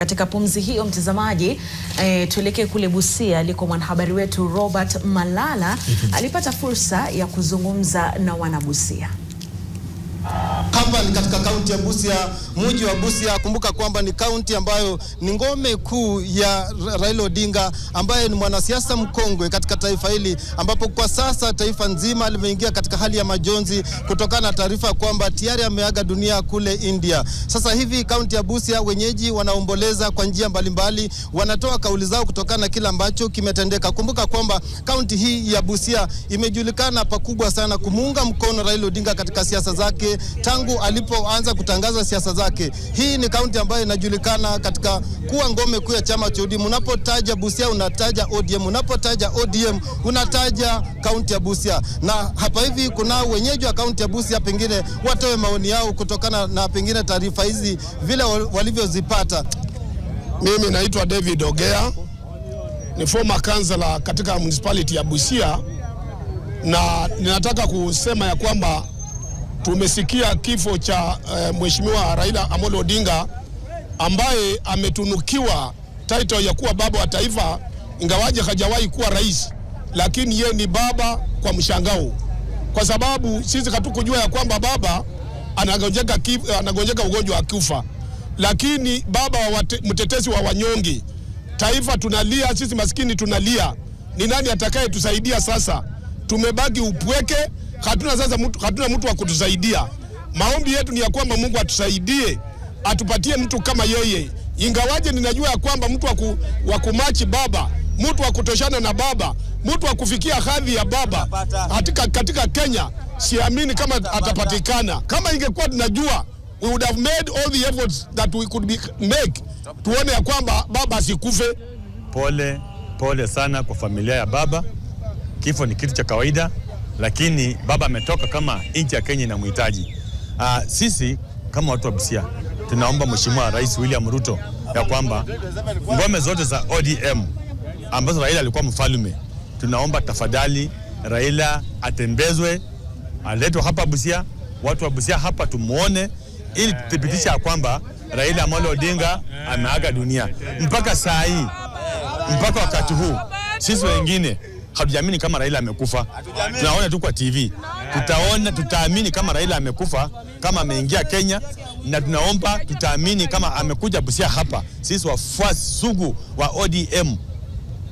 Katika pumzi hiyo mtazamaji, tuelekee kule Busia aliko mwanahabari wetu Robert Malala alipata fursa ya kuzungumza na wanabusia. Hapa ni katika kaunti ya Busia, mji wa Busia. Kumbuka kwamba ni kaunti ambayo ni ngome kuu ya Raila Odinga ambaye ni mwanasiasa mkongwe katika taifa hili, ambapo kwa sasa taifa nzima limeingia katika hali ya majonzi kutokana na taarifa kwamba tayari ameaga dunia kule India. Sasa hivi kaunti ya Busia wenyeji wanaomboleza kwa njia mbalimbali, wanatoa kauli zao kutokana na kila ambacho kimetendeka. Kumbuka kwamba kaunti hii ya Busia imejulikana pakubwa sana kumuunga mkono Raila Odinga katika siasa zake tangu alipoanza kutangaza siasa zake. Hii ni kaunti ambayo inajulikana katika kuwa ngome kuu ya chama cha ODM. Unapotaja Busia unataja ODM, unapotaja ODM unataja kaunti ya Busia. Na hapa hivi kuna wenyeji wa kaunti ya Busia pengine watoe maoni yao kutokana na pengine taarifa hizi vile walivyozipata. Mimi naitwa David Ogea, ni former councillor katika municipality ya Busia, na ninataka kusema ya kwamba tumesikia kifo cha Mheshimiwa Raila Amolo Odinga ambaye ametunukiwa title ya kuwa baba wa taifa, ingawaje hajawahi kuwa rais, lakini yeye ni baba kwa mshangao, kwa sababu sisi hatukujua ya kwamba baba anagonjeka ugonjwa wa kufa, lakini baba wa mtetezi wa wanyonge. Taifa tunalia, sisi maskini tunalia. Ni nani atakaye tusaidia sasa? Tumebaki upweke. Hatuna mtu wa kutusaidia. Maombi yetu ni ya kwamba Mungu atusaidie, atupatie mtu kama yeye. Ingawaje ninajua ya kwamba mtu wa kumachi baba, mtu wa kutoshana na baba, mtu wa kufikia hadhi ya baba katika Kenya, siamini kama atapatikana. Kama ingekuwa tunajua, we would have made all the efforts that we could make tuone ya kwamba baba asikufe. Pole sana kwa familia ya baba. Kifo ni kitu cha kawaida, lakini baba ametoka kama nchi ya Kenya inamhitaji. Sisi kama watu wa Busia tunaomba Mheshimiwa Rais William Ruto ya kwamba ngome zote za ODM ambazo Raila alikuwa mfalme, tunaomba tafadhali Raila atembezwe, aletwe hapa Busia, watu wa Busia hapa tumuone, ili tuthibitisha ya kwamba Raila Amolo Odinga ameaga dunia. Mpaka saa hii, mpaka wakati huu, sisi wengine hatujaamini kama Raila amekufa. Tunaona tu kwa TV. Tutaamini kama Raila amekufa, kama ameingia Kenya, na tunaomba tutaamini kama amekuja Busia hapa. Sisi wafuasi sugu wa ODM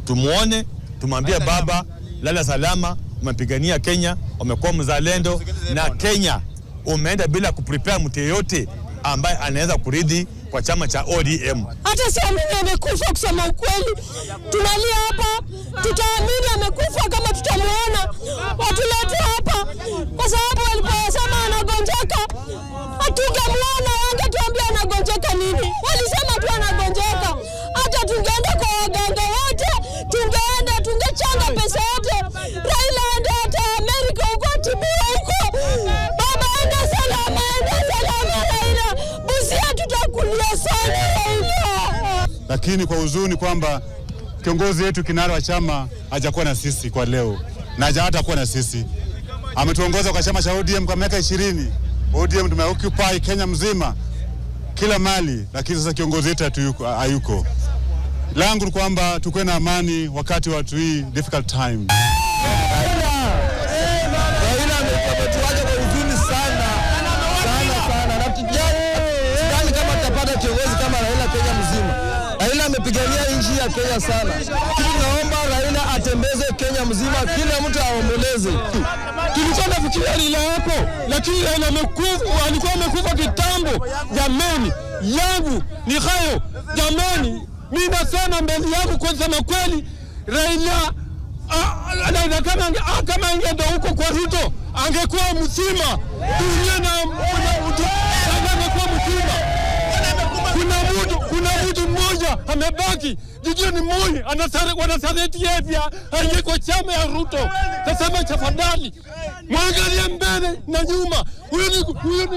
tumuone, tumwambie baba lala salama, umepigania Kenya, umekuwa mzalendo, na Kenya umeenda bila kuprepare mtu yeyote ambaye anaweza kuridhi kwa chama cha ODM. Hata si amini amekufa, kusema ukweli. Tunalia hapa, tutaamini amekufa kama tutamuona. Watulete hapa, kwa sababu waliposema anagonjeka, hatungemuona, wangetuambia anagonjeka nini. Walisema tu anagonjeka. Hata tungeenda kwa waganga wote, tungechanga pesa yote. Raila aende hata Amerika huko, Tibia huko. Baba aende salama, Raila. Busia tutakulia sana Raila. Lakini kwa huzuni kwamba kiongozi wetu kinara wa chama hajakuwa na sisi kwa leo, na hatakuwa na sisi. Ametuongoza kwa chama cha ODM kwa miaka 20. ODM tumeoccupy Kenya mzima, kila mali, lakini sasa kiongozi wetu hayuko. Langu ni kwamba tukue na amani wakati wa hii difficult time. Raila ametuacha kwa huzuni sana. Na sidhani kama tutapata kiongozi kama Raila Kenya mzima. Raila amepigania nchi ya Kenya sana. Tunaomba Raila atembeze Kenya mzima, kila mtu aomboleze. Tulikuwa nafikiria Raila hapo, lakini Raila amekufa, alikuwa amekufa kitambo. Jamani, yangu ni hayo. Jamani, mimi nasema mbele yangu kwa sema kweli, Raila kama angeenda huko kwa Ruto, angekuwa mzima. Dunia na angekuwa mzima. Kuna mtu mmoja amebaki, Gideon Moi, wanasareti yepia, angekuwa chama ya Ruto. Tasema tafadhali, mwangalie mbele na nyuma. Huyo ni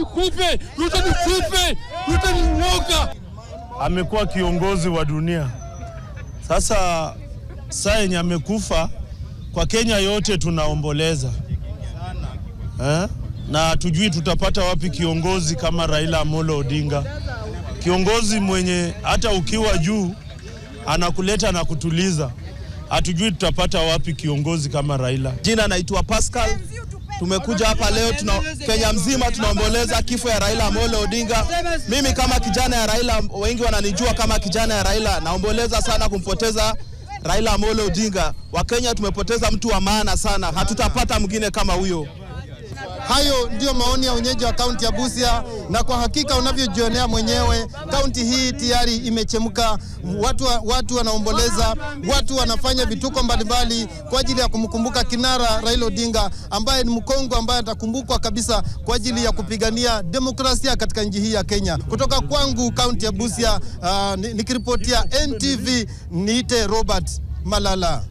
kupe, Ruto ni kupe, Ruto ni nyoka. Amekuwa kiongozi wa dunia. Sasa yenye amekufa, kwa Kenya yote tunaomboleza. Na tujui tutapata wapi kiongozi kama Raila Amolo Odinga. kiongozi mwenye hata ukiwa juu anakuleta na kutuliza. Hatujui tutapata wapi kiongozi kama Raila. Jina naitwa Pascal. Tumekuja hapa leo, Kenya mzima tunaomboleza kifo ya Raila Amolo Odinga. Mimi kama kijana ya Raila, wengi wananijua kama kijana ya Raila, naomboleza sana kumpoteza Raila Amolo Odinga. Wakenya tumepoteza mtu wa maana sana, hatutapata mwingine kama huyo. Hayo ndio maoni ya wenyeji wa kaunti ya Busia, na kwa hakika unavyojionea mwenyewe kaunti hii tayari imechemka. Watu wanaomboleza, watu wanafanya vituko mbalimbali kwa ajili ya kumkumbuka kinara Raila Odinga ambaye ni mkongwe ambaye atakumbukwa kabisa kwa ajili ya kupigania demokrasia katika nchi hii ya Kenya. Kutoka kwangu kaunti ya Busia, nikiripotia NTV, niite Robert Malala.